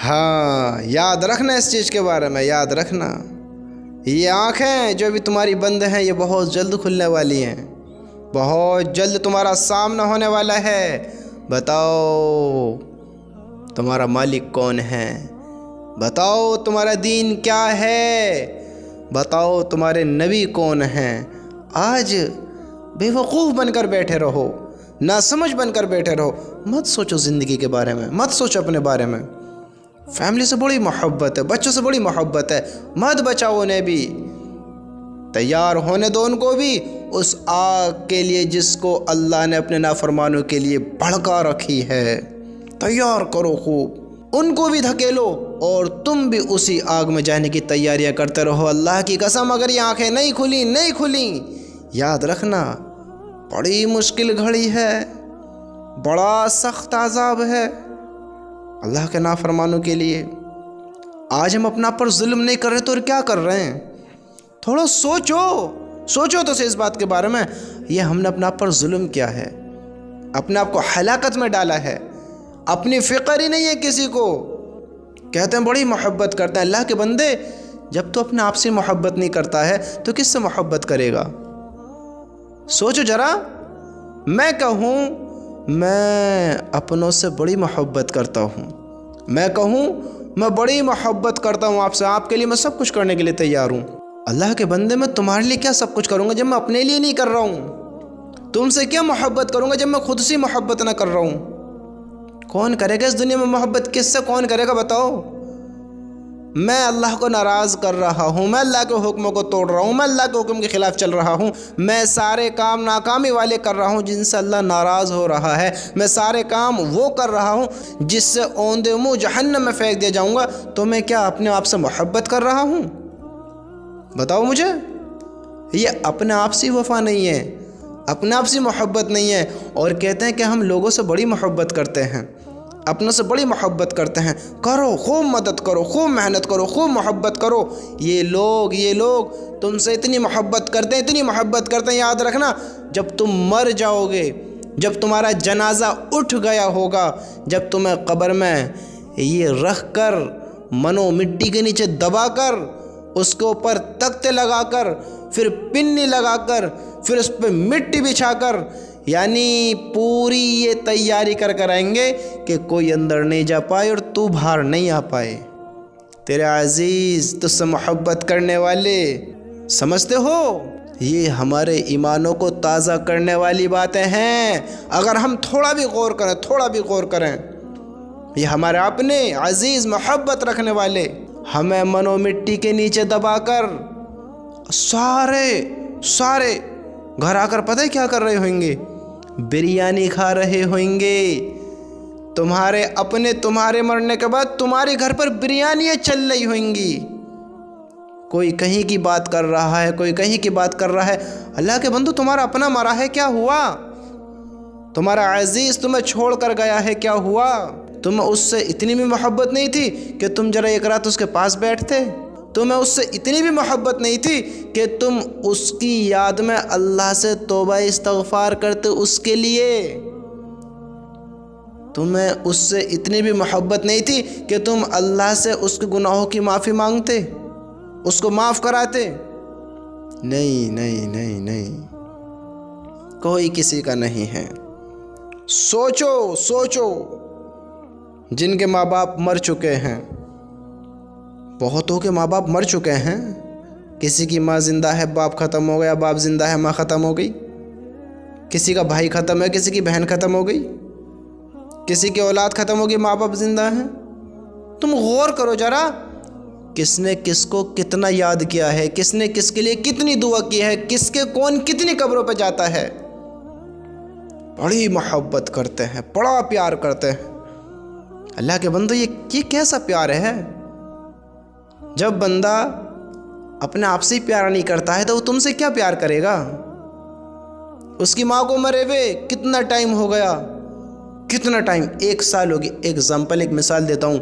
ہاں یاد رکھنا اس چیز کے بارے میں، یاد رکھنا یہ آنکھیں جو بھی تمہاری بند ہیں یہ بہت جلد کھلنے والی ہیں، بہت جلد تمہارا سامنا ہونے والا ہے۔ بتاؤ تمہارا مالک کون ہے، بتاؤ تمہارا دین کیا ہے، بتاؤ تمہارے نبی کون ہیں۔ آج بے وقوف بن کر بیٹھے رہو، ناسمجھ بن کر بیٹھے رہو، مت سوچو زندگی کے بارے میں، مت سوچو اپنے بارے میں۔ فیملی سے بڑی محبت ہے، بچوں سے بڑی محبت ہے، مت بچاؤ انہیں بھی، تیار ہونے دو ان کو بھی اس آگ کے لیے جس کو اللہ نے اپنے نافرمانوں کے لیے بھڑکا رکھی ہے۔ تیار کرو خوب، ان کو بھی دھکیلو اور تم بھی اسی آگ میں جانے کی تیاریاں کرتے رہو۔ اللہ کی قسم اگر یہ آنکھیں نہیں کھلیں یاد رکھنا بڑی مشکل گھڑی ہے، بڑا سخت عذاب ہے اللہ کے نافرمانوں کے لیے۔ آج ہم اپنا پر ظلم نہیں کر رہے تو اور کیا کر رہے ہیں؟ تھوڑا سوچو تو اس بات کے بارے میں، یہ ہم نے اپنا پر ظلم کیا ہے، اپنے آپ کو ہلاکت میں ڈالا ہے، اپنی فکر ہی نہیں ہے کسی کو۔ کہتے ہیں بڑی محبت کرتے ہیں، اللہ کے بندے جب تو اپنے آپ سے محبت نہیں کرتا ہے تو کس سے محبت کرے گا؟ سوچو ذرا، میں کہوں میں اپنوں سے بڑی محبت کرتا ہوں، میں کہوں میں بڑی محبت کرتا ہوں آپ سے، آپ کے لیے میں سب کچھ کرنے کے لیے تیار ہوں۔ اللہ کے بندے میں تمہارے لیے کیا سب کچھ کروں گا جب میں اپنے لیے نہیں کر رہا ہوں؟ تم سے کیا محبت کروں گا جب میں خود سے محبت نہ کر رہا ہوں؟ کون کرے گا اس دنیا میں محبت؟ کس سے کون کرے گا بتاؤ؟ میں اللہ کو ناراض کر رہا ہوں، میں اللہ کے حکموں کو توڑ رہا ہوں، میں اللہ کے حکم کے خلاف چل رہا ہوں، میں سارے کام ناکامی والے کر رہا ہوں جن سے اللہ ناراض ہو رہا ہے، میں سارے کام وہ کر رہا ہوں جس سے اوندے منہ جہنم میں پھینک دیا جاؤں گا، تو میں کیا اپنے آپ سے محبت کر رہا ہوں؟ بتاؤ مجھے۔ یہ اپنے آپ سے وفا نہیں ہے، اپنے آپ سے محبت نہیں ہے، اور کہتے ہیں کہ ہم لوگوں سے بڑی محبت کرتے ہیں، اپنوں سے بڑی محبت کرتے ہیں۔ کرو، خوب مدد کرو، خوب محنت کرو، خوب محبت کرو۔ یہ لوگ تم سے اتنی محبت کرتے ہیں، یاد رکھنا جب تم مر جاؤ گے، جب تمہارا جنازہ اٹھ گیا ہوگا، جب تمہیں قبر میں یہ رکھ کر منو مٹی کے نیچے دبا کر اس کے اوپر تختے لگا کر پھر پنی لگا کر پھر اس پہ مٹی بچھا کر، یعنی پوری یہ تیاری کر آئیں گے کہ کوئی اندر نہیں جا پائے اور تو باہر نہیں آ پائے۔ تیرے عزیز تجھ سے محبت کرنے والے، سمجھتے ہو یہ ہمارے ایمانوں کو تازہ کرنے والی باتیں ہیں۔ اگر ہم تھوڑا بھی غور کریں، یہ ہمارے اپنے عزیز محبت رکھنے والے ہمیں منو مٹی کے نیچے دبا کر سارے گھر آ کر پتہ ہے کیا کر رہے ہوئیں گے؟ بریانی کھا رہے ہوئیں گے۔ تمہارے مرنے کے بعد تمہارے گھر پر بریانیاں چل رہی ہوئیں گی۔ کوئی کہیں کی بات کر رہا ہے، کوئی کہیں کی بات کر رہا ہے۔ اللہ کے بندو تمہارا اپنا مرا ہے، کیا ہوا؟ تمہارا عزیز تمہیں چھوڑ کر گیا ہے، کیا ہوا؟ تمہیں اس سے اتنی بھی محبت نہیں تھی کہ تم ذرا ایک رات اس کے پاس بیٹھتے؟ تمہیں اس سے اتنی بھی محبت نہیں تھی کہ تم اس کی یاد میں اللہ سے توبہ استغفار کرتے اس کے لیے؟ تمہیں اس سے اتنی بھی محبت نہیں تھی کہ تم اللہ سے اس کے گناہوں کی معافی مانگتے، اس کو معاف کراتے؟ نہیں، کوئی کسی کا نہیں ہے۔ سوچو جن کے ماں باپ مر چکے ہیں، بہتوں کے ماں باپ مر چکے ہیں، کسی کی ماں زندہ ہے، باپ ختم ہو گیا، باپ زندہ ہے، ماں ختم ہو گئی، کسی کا بھائی ختم ہے، کسی کی بہن ختم ہو گئی، کسی کی اولاد ختم ہوگی، ماں باپ زندہ ہیں۔ تم غور کرو ذرا، کس نے کس کو کتنا یاد کیا ہے، کس نے کس کے لیے کتنی دعا کی ہے، کس کے کون کتنی قبروں پہ جاتا ہے۔ بڑی محبت کرتے ہیں، بڑا پیار کرتے ہیں۔ اللہ کے بندو یہ کیسا پیار ہے؟ جب بندہ اپنے آپ سے پیار نہیں کرتا ہے تو وہ تم سے کیا پیار کرے گا؟ اس کی ماں کو مرے ہوئے کتنا ٹائم ہو گیا، کتنا ٹائم، 1 سال ہو گئی۔ ایک مثال دیتا ہوں،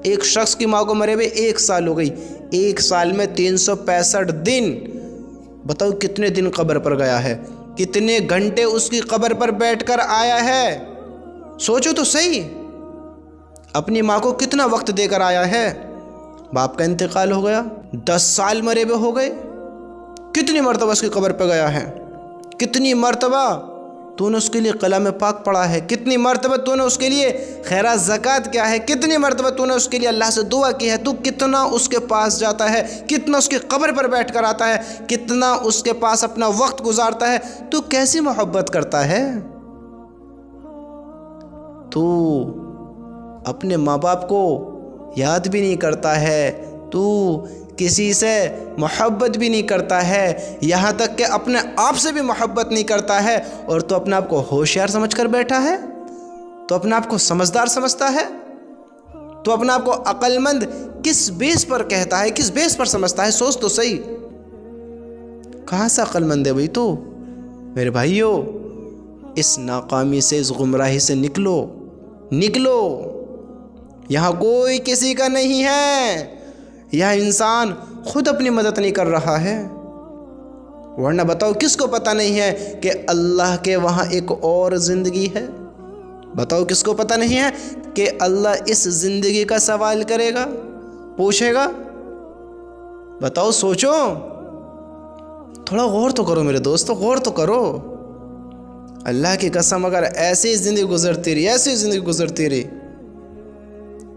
ایک شخص کی ماں کو مرے ہوئے 1 سال ہو گئی، 1 سال میں 365 دن، بتاؤ کتنے دن قبر پر گیا ہے، کتنے گھنٹے اس کی قبر پر بیٹھ کر آیا ہے؟ سوچو تو صحیح۔ اپنی ماں کو کتنا وقت دے کر آیا ہے؟ باپ کا انتقال ہو گیا، 10 سال مرے ہوئے ہو گئے، کتنی مرتبہ اس کی قبر پہ گیا ہے، کتنی مرتبہ تو نے اس کے لیے کلام پاک پڑھا ہے، کتنی مرتبہ تو نے اس کے لیے خیرات زکوٰۃ کیا ہے، کتنی مرتبہ تو نے اس کے لیے اللہ سے دعا کی ہے، تو کتنا اس کے پاس جاتا ہے، کتنا اس کی قبر پر بیٹھ کر آتا ہے، کتنا اس کے پاس اپنا وقت گزارتا ہے، تو کیسی محبت کرتا ہے؟ تو اپنے ماں باپ کو یاد بھی نہیں کرتا ہے، تو کسی سے محبت بھی نہیں کرتا ہے، یہاں تک کہ اپنے آپ سے بھی محبت نہیں کرتا ہے، اور تو اپنے آپ کو ہوشیار سمجھ کر بیٹھا ہے، تو اپنے آپ کو سمجھدار سمجھتا ہے، تو اپنے آپ کو عقل مند کس بیس پر کہتا ہے، کس بیس پر سمجھتا ہے؟ سوچ تو صحیح، کہاں سے عقل مند ہے بھائی تو؟ میرے بھائیو، اس ناکامی سے، اس گمراہی سے نکلو، نکلو، یہاں کوئی کسی کا نہیں ہے، یہاں انسان خود اپنی مدد نہیں کر رہا ہے، ورنہ بتاؤ کس کو پتہ نہیں ہے کہ اللہ کے وہاں ایک اور زندگی ہے؟ بتاؤ کس کو پتہ نہیں ہے کہ اللہ اس زندگی کا سوال کرے گا، پوچھے گا؟ بتاؤ، سوچو، تھوڑا غور تو کرو میرے دوستو، غور تو کرو۔ اللہ کی قسم، اگر ایسی زندگی گزرتی رہی، ایسی زندگی گزرتی رہی،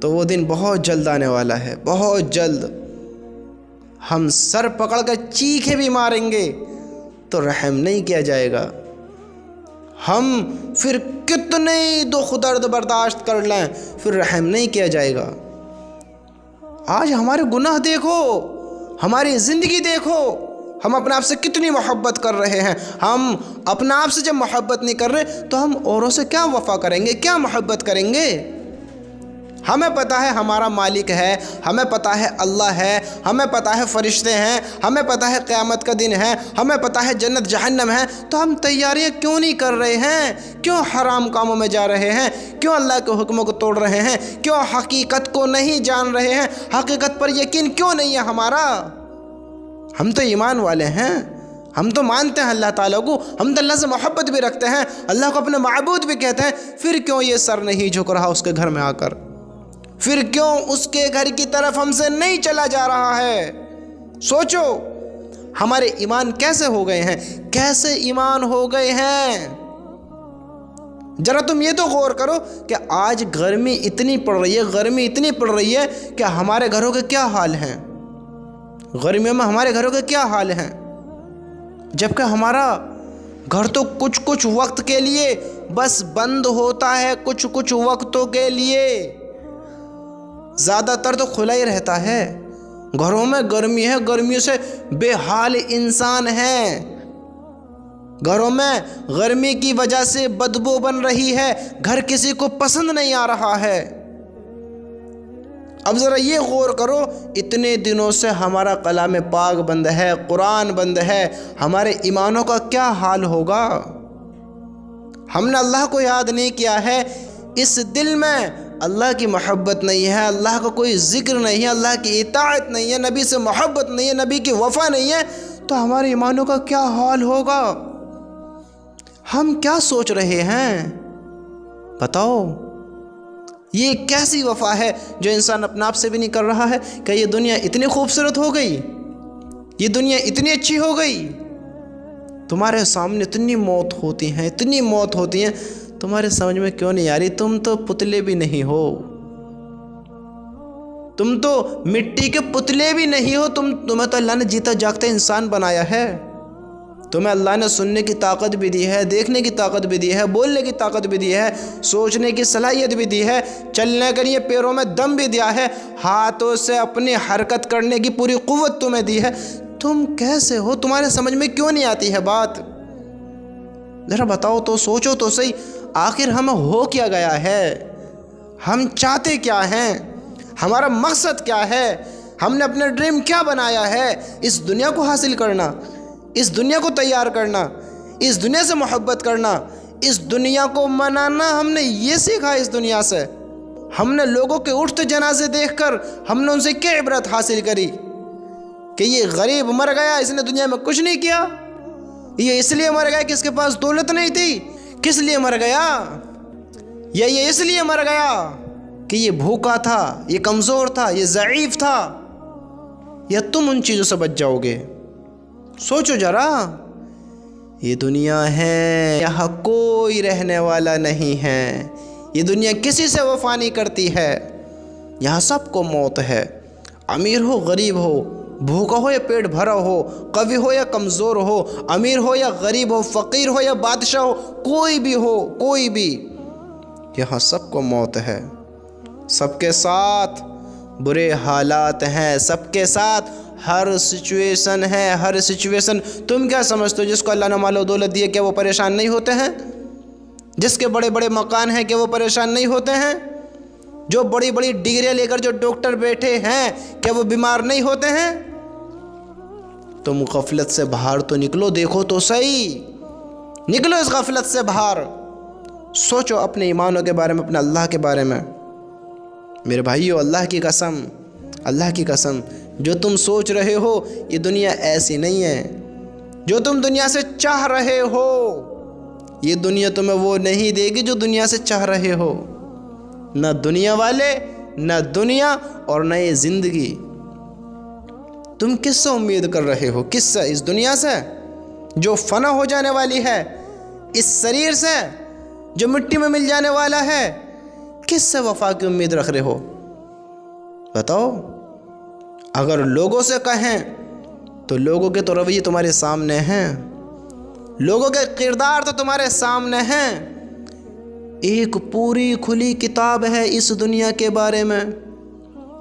تو وہ دن بہت جلد آنے والا ہے، بہت جلد۔ ہم سر پکڑ کر چیخے بھی ماریں گے تو رحم نہیں کیا جائے گا، ہم پھر کتنے دکھ درد برداشت کر لیں، پھر رحم نہیں کیا جائے گا۔ آج ہمارے گناہ دیکھو، ہماری زندگی دیکھو، ہم اپنے آپ سے کتنی محبت کر رہے ہیں۔ ہم اپنے آپ سے جب محبت نہیں کر رہے تو ہم اوروں سے کیا وفا کریں گے، کیا محبت کریں گے؟ ہمیں پتہ ہے ہمارا مالک ہے، ہمیں پتہ ہے اللہ ہے، ہمیں پتہ ہے فرشتے ہیں، ہمیں پتہ ہے قیامت کا دن ہے، ہمیں پتہ ہے جنت جہنم ہے، تو ہم تیاریاں کیوں نہیں کر رہے ہیں؟ کیوں حرام کاموں میں جا رہے ہیں؟ کیوں اللہ کے حکموں کو توڑ رہے ہیں؟ کیوں حقیقت کو نہیں جان رہے ہیں؟ حقیقت پر یقین کیوں نہیں ہے ہمارا؟ ہم تو ایمان والے ہیں، ہم تو مانتے ہیں اللہ تعالیٰ کو، ہم تو اللہ سے محبت بھی رکھتے ہیں، اللہ کو اپنے معبود بھی کہتے ہیں، پھر کیوں یہ سر نہیں جھک رہا اس کے گھر میں آ کر؟ پھر کیوں اس کے گھر کی طرف ہم سے نہیں چلا جا رہا ہے؟ سوچو، ہمارے ایمان کیسے ہو گئے ہیں، کیسے ایمان ہو گئے ہیں؟ ذرا تم یہ تو غور کرو کہ آج گرمی اتنی پڑ رہی ہے، گرمی اتنی پڑ رہی ہے کہ ہمارے گھروں کے کیا حال ہیں؟ گرمیوں میں ہمارے گھروں کے کیا حال ہیں؟ جبکہ ہمارا گھر تو کچھ کچھ وقت کے لیے بس بند ہوتا ہے، کچھ کچھ وقتوں کے لیے، زیادہ تر تو کھلا ہی رہتا ہے۔ گھروں میں گرمی ہے، گرمیوں سے بے حال انسان ہیں، گھروں میں گرمی کی وجہ سے بدبو بن رہی ہے، گھر کسی کو پسند نہیں آ رہا ہے۔ اب ذرا یہ غور کرو، اتنے دنوں سے ہمارا کلام پاک بند ہے، قرآن بند ہے، ہمارے ایمانوں کا کیا حال ہوگا؟ ہم نے اللہ کو یاد نہیں کیا ہے، اس دل میں اللہ کی محبت نہیں ہے، اللہ کا کوئی ذکر نہیں ہے، اللہ کی اطاعت نہیں ہے، نبی سے محبت نہیں ہے، نبی کی وفا نہیں ہے، تو ہمارے ایمانوں کا کیا حال ہوگا؟ ہم کیا سوچ رہے ہیں؟ بتاؤ، یہ کیسی وفا ہے جو انسان اپنے آپ سے بھی نہیں کر رہا ہے؟ کہ یہ دنیا اتنی خوبصورت ہو گئی، یہ دنیا اتنی اچھی ہو گئی، تمہارے سامنے اتنی موت ہوتی ہیں، اتنی موت ہوتی ہیں، تمہارے سمجھ میں کیوں نہیں آ رہی؟ تم تو پتلے بھی نہیں ہو، تم تو مٹی کے پتلے بھی نہیں ہو، تمہیں تو اللہ نے جیتا جاگتا انسان بنایا ہے، تمہیں اللہ نے سننے کی طاقت بھی دی ہے، دیکھنے کی طاقت بھی دی ہے، بولنے کی طاقت بھی دی ہے، سوچنے کی صلاحیت بھی دی ہے، چلنے کے لیے پیروں میں دم بھی دیا ہے، ہاتھوں سے اپنی حرکت کرنے کی پوری قوت تمہیں دی ہے، تم کیسے ہو؟ تمہارے سمجھ میں کیوں نہیں آتی ہے بات؟ ذرا بتاؤ تو، سوچو تو صحیح، آخر ہمیں ہو کیا گیا ہے؟ ہم چاہتے کیا ہیں؟ ہمارا مقصد کیا ہے؟ ہم نے اپنا ڈریم کیا بنایا ہے؟ اس دنیا کو حاصل کرنا، اس دنیا کو تیار کرنا، اس دنیا سے محبت کرنا، اس دنیا کو منانا، ہم نے یہ سیکھا اس دنیا سے۔ ہم نے لوگوں کے اٹھتے جنازے دیکھ کر ہم نے ان سے کیا عبرت حاصل کری کہ یہ غریب مر گیا، اس نے دنیا میں کچھ نہیں کیا، یہ اس لیے مر گیا کہ اس کے پاس دولت نہیں تھی، کس لیے مر گیا؟ یہ اس لیے مر گیا کہ یہ بھوکا تھا، یہ کمزور تھا، یہ ضعیف تھا، یا تم ان چیزوں سے بچ جاؤ گے؟ سوچو ذرا، یہ دنیا ہے، یہاں کوئی رہنے والا نہیں ہے، یہ دنیا کسی سے وفا نہیں کرتی ہے، یہاں سب کو موت ہے، امیر ہو غریب ہو، بھوکا ہو یا پیٹ بھرا ہو، قوی ہو یا کمزور ہو، امیر ہو یا غریب ہو، فقیر ہو یا بادشاہ ہو، کوئی بھی، یہاں سب کو موت ہے، سب کے ساتھ برے حالات ہیں، سب کے ساتھ ہر سچویشن ہے، ہر سچویشن۔ تم کیا سمجھتے ہو جس کو اللہ نے مال و دولت دی ہے کہ وہ پریشان نہیں ہوتے ہیں؟ جس کے بڑے بڑے مکان ہیں کہ وہ پریشان نہیں ہوتے ہیں؟ جو بڑی بڑی ڈگریاں لے کر جو ڈاکٹر بیٹھے ہیں کہ وہ بیمار نہیں ہوتے ہیں؟ تم غفلت سے باہر تو نکلو، دیکھو تو صحیح، نکلو اس غفلت سے باہر، سوچو اپنے ایمانوں کے بارے میں، اپنے اللہ کے بارے میں۔ میرے بھائیو، اللہ کی قسم، جو تم سوچ رہے ہو یہ دنیا ایسی نہیں ہے، جو تم دنیا سے چاہ رہے ہو یہ دنیا تمہیں وہ نہیں دے گی جو دنیا سے چاہ رہے ہو، نہ دنیا والے، نہ دنیا، اور نہ یہ زندگی۔ تم کس سے امید کر رہے ہو؟ کس سے؟ اس دنیا سے جو فنا ہو جانے والی ہے، اس شریر سے جو مٹی میں مل جانے والا ہے؟ کس سے وفا کی امید رکھ رہے ہو؟ بتاؤ۔ اگر لوگوں سے کہیں تو لوگوں کے تو رویے تمہارے سامنے ہیں، لوگوں کے کردار تو تمہارے سامنے ہیں، ایک پوری کھلی کتاب ہے اس دنیا کے بارے میں،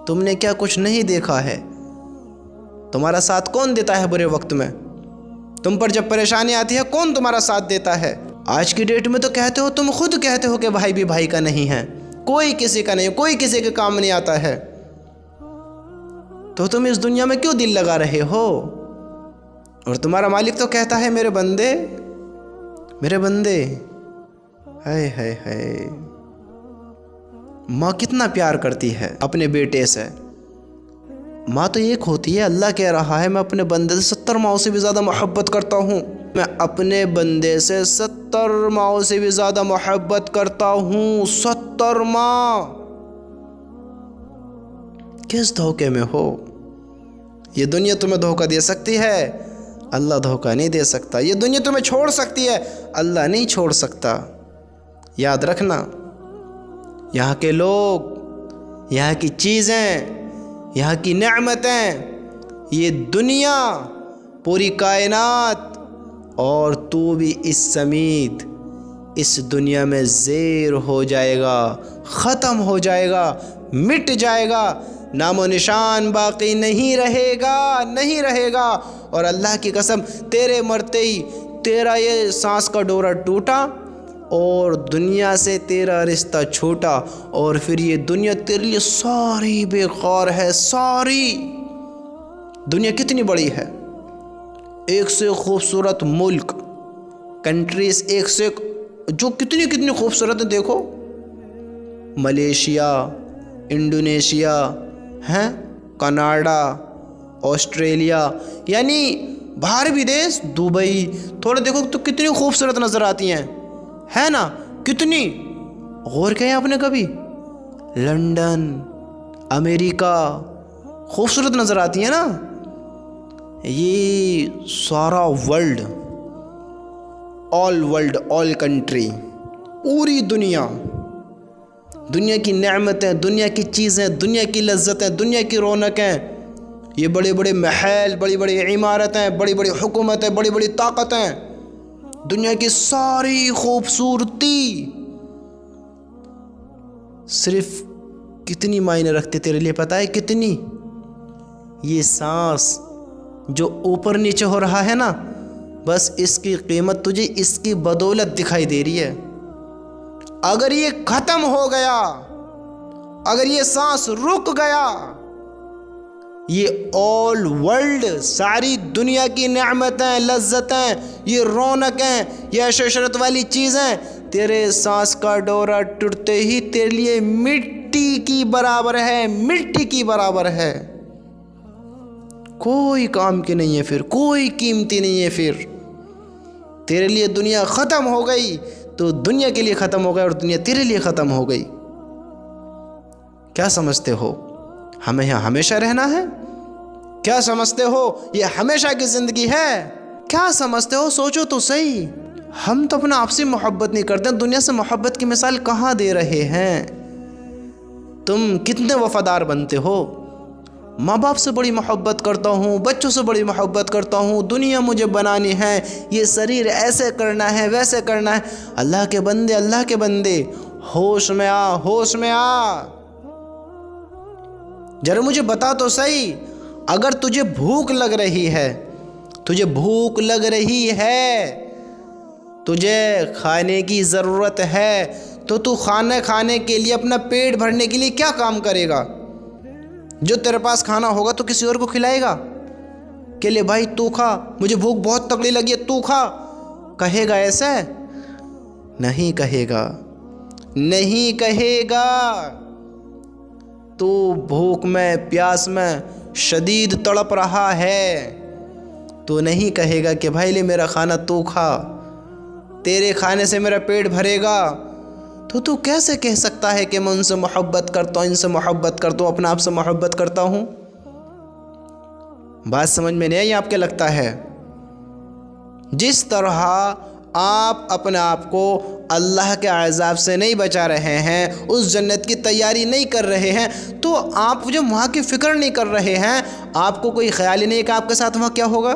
تم نے کیا کچھ نہیں دیکھا ہے؟ تمہارا ساتھ کون دیتا ہے برے وقت میں؟ تم پر جب پریشانی آتی ہے کون تمہارا ساتھ دیتا ہے؟ آج کی ڈیٹ میں تو کہتے ہو، تم خود کہتے ہو کہ بھائی بھی بھائی کا نہیں ہے، کوئی کسی کا نہیں، کوئی کسی کے کام نہیں آتا ہے، تو تم اس دنیا میں کیوں دل لگا رہے ہو؟ اور تمہارا مالک تو کہتا ہے میرے بندے، میرے بندے، ہائے ہائے ہائے، ماں کتنا پیار کرتی ہے اپنے بیٹے سے، ماں تو ایک ہوتی ہے، اللہ کہہ رہا ہے میں اپنے بندے سے 70 ماؤں سے بھی زیادہ محبت کرتا ہوں، میں اپنے بندے سے 70 ماؤں سے بھی زیادہ محبت کرتا ہوں، 70 ماں۔ کس دھوکے میں ہو؟ یہ دنیا تمہیں دھوکہ دے سکتی ہے، اللہ دھوکہ نہیں دے سکتا، یہ دنیا تمہیں چھوڑ سکتی ہے، اللہ نہیں چھوڑ سکتا۔ یاد رکھنا، یہاں کے لوگ، یہاں کی چیزیں، یہاں کی نعمتیں، یہ دنیا، پوری کائنات، اور تو بھی اس سمیت اس دنیا میں زیر ہو جائے گا، ختم ہو جائے گا، مٹ جائے گا، نام و نشان باقی نہیں رہے گا۔ اور اللہ کی قسم، تیرے مرتے ہی تیرا یہ سانس کا ڈورا ٹوٹا اور دنیا سے تیرا رشتہ چھوٹا، اور پھر یہ دنیا تیرے لیے ساری بیکار ہے، ساری دنیا کتنی بڑی ہے، ایک سے خوبصورت ملک، کنٹریز ایک سے جو کتنی خوبصورت ہیں، دیکھو ملیشیا، انڈونیشیا ہیں، کینیڈا، آسٹریلیا، یعنی باہر بھی دیش، دبئی، تھوڑے دیکھو تو کتنی خوبصورت نظر آتی ہیں، ہے نا؟ کتنی، غور کیا ہے آپ نے کبھی؟ لندن، امریکہ، خوبصورت نظر آتی ہیں نا؟ یہ سارا ورلڈ، آل کنٹری، پوری دنیا کی نعمتیں، دنیا کی چیزیں، دنیا کی لذتیں، دنیا کی رونقیں، یہ بڑے بڑے محل، بڑی بڑی عمارتیں، بڑی بڑی حکومتیں، بڑی بڑی طاقتیں، دنیا کی ساری خوبصورتی صرف کتنی معنی رکھتے تیرے لیے پتہ ہے؟ کتنی؟ یہ سانس جو اوپر نیچے ہو رہا ہے نا، بس اس کی قیمت تجھے اس کی بدولت دکھائی دے رہی ہے۔ اگر یہ ختم ہو گیا، اگر یہ سانس رک گیا، یہ آل ورلڈ، ساری دنیا کی نعمتیں، لذتیں، یہ رونقیں، یہ عیش و عشرت والی چیزیں تیرے سانس کا ڈورا ٹوٹتے ہی تیرے لیے مٹی کی برابر ہے، مٹی کی برابر ہے، کوئی کام کی نہیں ہے، پھر کوئی قیمتی نہیں ہے۔ پھر تیرے لیے دنیا ختم ہو گئی تو دنیا کے لیے ختم ہو گئی، اور دنیا تیرے لیے ختم ہو گئی۔ کیا سمجھتے ہو ہمیں یہاں ہمیشہ رہنا ہے؟ کیا سمجھتے ہو یہ ہمیشہ کی زندگی ہے؟ کیا سمجھتے ہو؟ سوچو تو صحیح۔ ہم تو اپنا آپ سے محبت نہیں کرتے، دنیا سے محبت کی مثال کہاں دے رہے ہیں؟ تم کتنے وفادار بنتے ہو؟ ماں باپ سے بڑی محبت کرتا ہوں، بچوں سے بڑی محبت کرتا ہوں، دنیا مجھے بنانی ہے، یہ شریر ایسے کرنا ہے ویسے کرنا ہے۔ اللہ کے بندے، اللہ کے بندے، ہوش میں آ، ہوش میں آ۔ ذرا مجھے بتا تو صحیح، اگر تجھے بھوک لگ رہی ہے، تجھے بھوک لگ رہی ہے، تجھے کھانے کی ضرورت ہے، تو کھانا کھانے کے لیے، اپنا پیٹ بھرنے کے لیے کیا کام کرے گا؟ جو تیرے پاس کھانا ہوگا تو کسی اور کو کھلائے گا کہ لے بھائی تو کھا، مجھے بھوک بہت تگڑی لگی ہے تو کھا؟ کہے گا ایسے؟ نہیں کہے گا، نہیں کہے گا۔ تو بھوک میں، پیاس میں شدید تڑپ رہا ہے، تو نہیں کہے گا کہ بھائی لے میرا کھانا تو کھا، تیرے کھانے سے میرا پیٹ بھرے گا۔ تو کیسے کہہ سکتا ہے کہ میں ان سے محبت کرتا ہوں، ان سے محبت کرتا ہوں، اپنے آپ سے محبت کرتا ہوں؟ بات سمجھ میں نہیں آئی آپ کیا لگتا ہے؟ جس طرح آپ اپنے آپ کو اللہ کے عذاب سے نہیں بچا رہے ہیں، اس جنت کی تیاری نہیں کر رہے ہیں، تو آپ جو وہاں کی فکر نہیں کر رہے ہیں، آپ کو کوئی خیال ہی نہیں کہ آپ کے ساتھ وہاں کیا ہوگا۔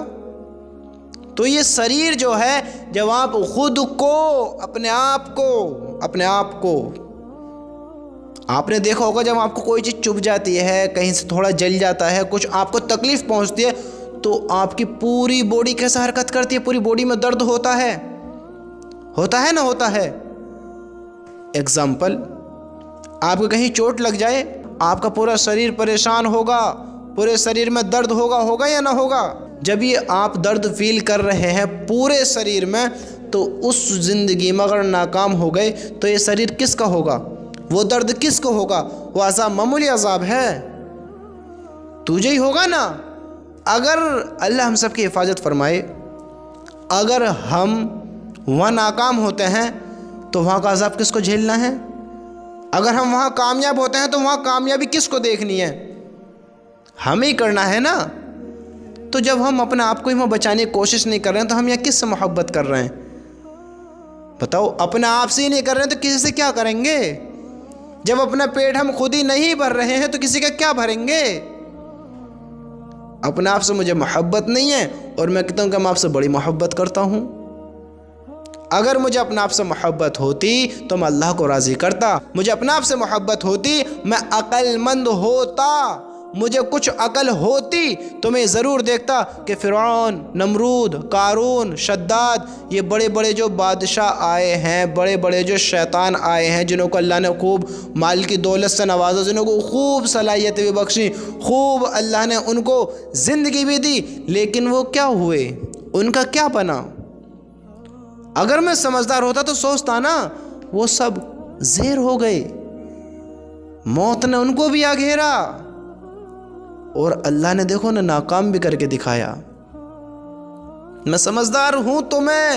تو یہ شریر جو ہے، جب آپ خود کو، اپنے آپ کو آپ نے دیکھا ہوگا جب آپ کو کوئی چیز چبھ جاتی ہے، کہیں سے تھوڑا جل جاتا ہے، کچھ آپ کو تکلیف پہنچتی ہے، تو آپ کی پوری باڈی کیسے حرکت کرتی ہے؟ پوری باڈی میں درد ہوتا ہے نہ ہوتا ہے؟ ایگزامپل، آپ کو کہیں چوٹ لگ جائے، آپ کا پورا شریر پریشان ہوگا، پورے شریر میں درد ہوگا یا نہ ہوگا؟ جب یہ آپ درد فیل کر رہے ہیں پورے شریر میں، تو اس زندگی میں اگر ناکام ہو گئے تو یہ شریر کس کا ہوگا؟ وہ درد کس کو ہوگا؟ وہ عذاب معمولی عذاب ہے، تجھے ہی ہوگا نا۔ اگر اللہ ہم سب کی حفاظت فرمائے، اگر ہم وہاں ناکام ہوتے ہیں تو وہاں کا عذاب کس کو جھیلنا ہے؟ اگر ہم وہاں کامیاب ہوتے ہیں تو وہاں کامیابی کس کو دیکھنی ہے؟ ہمیں ہی کرنا ہے نا۔ تو جب ہم اپنے آپ کو ہی وہاں بچانے کی کوشش نہیں کر رہے ہیں تو ہم یہاں کس سے محبت کر رہے ہیں؟ بتاؤ، اپنے آپ سے ہی نہیں کر رہے ہیں تو کسی سے کیا کریں گے؟ جب اپنا پیٹ ہم خود ہی نہیں بھر رہے ہیں تو کسی کا کیا بھریں گے؟ اپنے آپ سے مجھے محبت نہیں ہے، اور میں کہتا ہوں کہ میں آپ سے بڑی محبت کرتا ہوں۔ اگر مجھے اپنے آپ سے محبت ہوتی تو میں اللہ کو راضی کرتا، مجھے اپنے آپ سے محبت ہوتی، میں عقل مند ہوتا، مجھے کچھ عقل ہوتی تو میں ضرور دیکھتا کہ فرعون، نمرود، قارون، شداد، یہ بڑے بڑے جو بادشاہ آئے ہیں، بڑے بڑے جو شیطان آئے ہیں، جنہوں کو اللہ نے خوب مال کی دولت سے نوازا، جنہوں کو خوب صلاحیتیں بھی بخشی، خوب اللہ نے ان کو زندگی بھی دی، لیکن وہ کیا ہوئے؟ ان کا کیا بنا؟ اگر میں سمجھدار ہوتا تو سوچتا نا، وہ سب زیر ہو گئے، موت نے ان کو بھی آ گھیرا، اور اللہ نے دیکھو نا ناکام بھی کر کے دکھایا۔ میں سمجھدار ہوں تو میں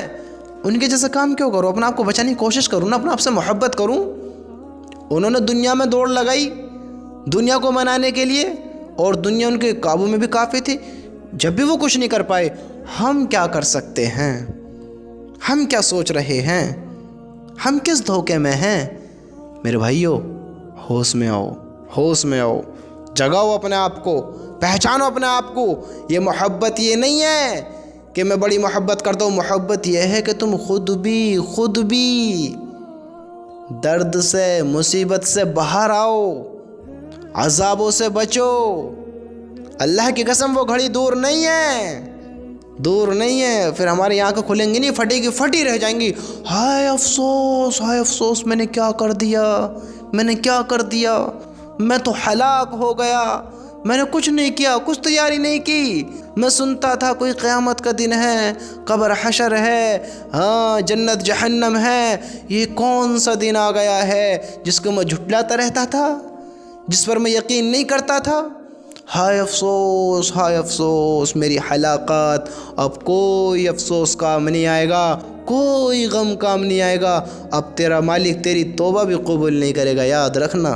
ان کے جیسا کام کیوں کروں؟ اپنے آپ کو بچانے کی کوشش کروں نا، اپنے آپ سے محبت کروں۔ انہوں نے دنیا میں دوڑ لگائی دنیا کو منانے کے لیے، اور دنیا ان کے قابو میں بھی کافی تھی۔ جب بھی وہ کچھ نہیں کر پائے، ہم کیا کر سکتے ہیں؟ ہم کیا سوچ رہے ہیں؟ ہم کس دھوکے میں ہیں؟ میرے بھائیو، ہوش میں آؤ، ہوش میں آؤ، جگاؤ اپنے آپ کو، پہچانو اپنے آپ کو۔ یہ محبت یہ نہیں ہے کہ میں بڑی محبت کرتا ہوں، محبت یہ ہے کہ تم خود بھی درد سے، مصیبت سے باہر آؤ، عذابوں سے بچو۔ اللہ کی قسم وہ گھڑی دور نہیں ہے، دور نہیں ہے۔ پھر ہماری آنکھیں کھلیں گی نہیں، پھٹی رہ جائیں گی، ہائے افسوس، ہائے افسوس، میں نے کیا کر دیا، میں تو ہلاک ہو گیا، میں نے کچھ نہیں کیا، کچھ تیاری نہیں کی۔ میں سنتا تھا کوئی قیامت کا دن ہے، قبر حشر ہے، ہاں جنت جہنم ہے، یہ کون سا دن آ گیا ہے جس کو میں جھٹلاتا رہتا تھا، جس پر میں یقین نہیں کرتا تھا۔ ہائے افسوس، ہائے افسوس، میری ہلاکت۔ اب کوئی افسوس کام نہیں آئے گا، کوئی غم کام نہیں آئے گا، اب تیرا مالک تیری توبہ بھی قبول نہیں کرے گا، یاد رکھنا،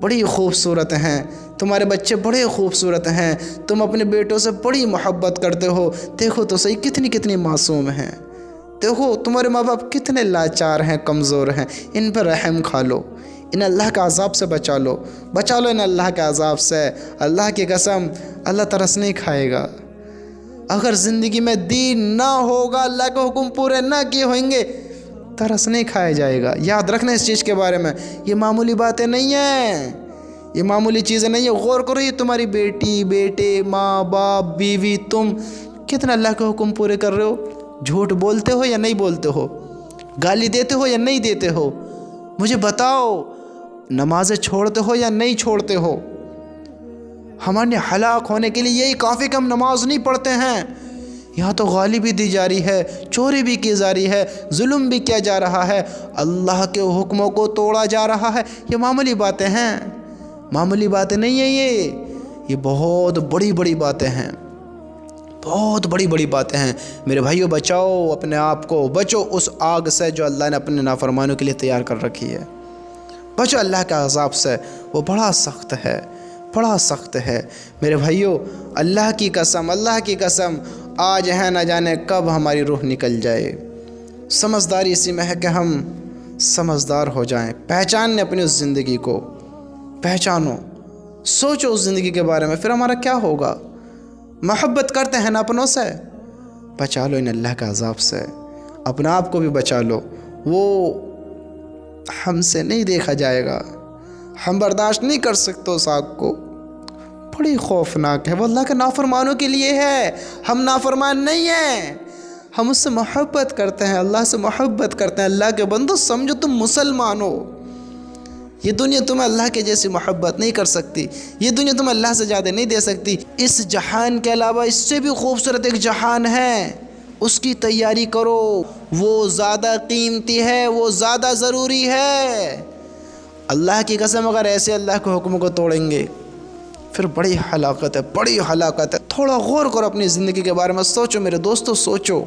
بڑی خوبصورت ہیں، تمہارے بچے بڑے خوبصورت ہیں، تم اپنے بیٹوں سے بڑی محبت کرتے ہو، دیکھو تو صحیح کتنی معصوم ہیں، دیکھو تمہارے ماں باپ کتنے لاچار ہیں، کمزور ہیں، ان پر رحم کھا لو، انہیں اللہ کا عذاب سے بچا لو انہیں اللہ کے عذاب سے۔ اللہ کی قسم اللہ ترس نہیں کھائے گا۔ اگر زندگی میں دین نہ ہوگا، اللہ کے حکم پورے نہ کیے ہوئیں گے، ترس نہیں کھایا جائے گا۔ یاد رکھنا اس چیز کے بارے میں، یہ معمولی باتیں نہیں ہیں، یہ معمولی چیزیں نہیں ہیں۔ غور کرو، یہ تمہاری بیٹی، بیٹے، ماں باپ، بیوی، تم کتنا اللہ کے حکم پورے کر رہے ہو؟ جھوٹ بولتے ہو یا نہیں بولتے ہو؟ گالی دیتے ہو یا نہیں دیتے ہو؟ مجھے بتاؤ، نمازیں چھوڑتے ہو یا نہیں چھوڑتے ہو؟ ہمارے ہلاک ہونے کے لیے یہی کافی کہ ہم نماز نہیں پڑھتے ہیں۔ یہاں تو غالی بھی دی جا رہی ہے، چوری بھی کی جا رہی ہے، ظلم بھی کیا جا رہا ہے، اللہ کے حکموں کو توڑا جا رہا ہے۔ یہ معمولی باتیں ہیں، معمولی باتیں نہیں ہیں، یہ بہت بڑی باتیں ہیں، بہت بڑی باتیں ہیں۔ میرے بھائیو، بچاؤ اپنے آپ کو، بچو اس آگ سے جو اللہ نے اپنے نافرمانوں کے لیے تیار کر رکھی ہے، بچو اللہ کے عذاب سے، وہ بڑا سخت ہے، بڑا سخت ہے۔ میرے بھائیو، اللہ کی قسم آج ہے نہ جانے کب ہماری روح نکل جائے۔ سمجھداری اسی میں ہے کہ ہم سمجھدار ہو جائیں، پہچانیں اپنی اس زندگی کو، پہچانو، سوچو اس زندگی کے بارے میں، پھر ہمارا کیا ہوگا۔ محبت کرتے ہیں نا اپنوں سے، بچا لو ان اللہ کے عذاب سے، اپنا آپ کو بھی بچا لو، وہ ہم سے نہیں دیکھا جائے گا، ہم برداشت نہیں کر سکتے اس آگ کو، بڑی خوفناک ہے، وہ اللہ کے نافرمانوں کے لیے ہے۔ ہم نافرمان نہیں ہیں، ہم اس سے محبت کرتے ہیں، اللہ سے محبت کرتے ہیں۔ اللہ کے بندو، سمجھو تم مسلمان ہو، یہ دنیا تمہیں اللہ کے جیسی محبت نہیں کر سکتی، یہ دنیا تمہیں اللہ سے زیادہ نہیں دے سکتی۔ اس جہان کے علاوہ اس سے بھی خوبصورت ایک جہان ہے، اس کی تیاری کرو، وہ زیادہ قیمتی ہے، وہ زیادہ ضروری ہے۔ اللہ کی قسم، اگر ایسے اللہ کے حکم کو توڑیں گے پھر بڑی ہلاکت ہے، بڑی ہلاکت ہے۔ تھوڑا غور کرو اپنی زندگی کے بارے میں، سوچو میرے دوستو، سوچو۔